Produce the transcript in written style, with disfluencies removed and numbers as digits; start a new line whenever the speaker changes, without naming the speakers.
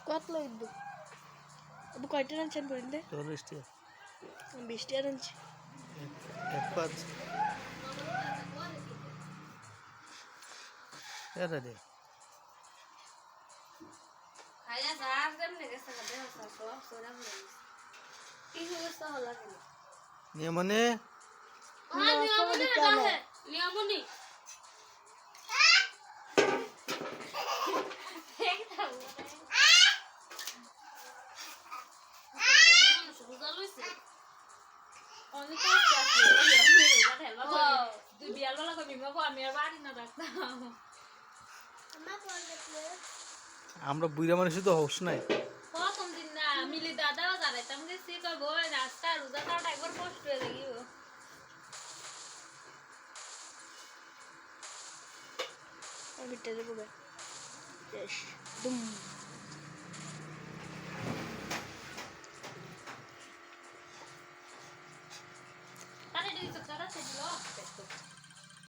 কত লাগবে আবু কয়টা আনছেন বললে
40 টাকা
20 টাকা আনছি
এক পাঁচ এটা দে
খাইয়া যার কেমনে গেছে না দেহ সব সোনা হলো কি হয়েছে হলো কেন
নিয়মনে
নিয়মনি না নিয়মনি
আমরা বুইরা মানুষই তো হোস নাই
প্রথম দিন না মিলি দাদাও জানাইতাম গেছি কইব রাস্তা রোজা তাটা একবার কষ্ট হয়ে গিয়েও
আমি টেলে পড়ে বেশ দুম
তারে দিতে তারা সেদিলো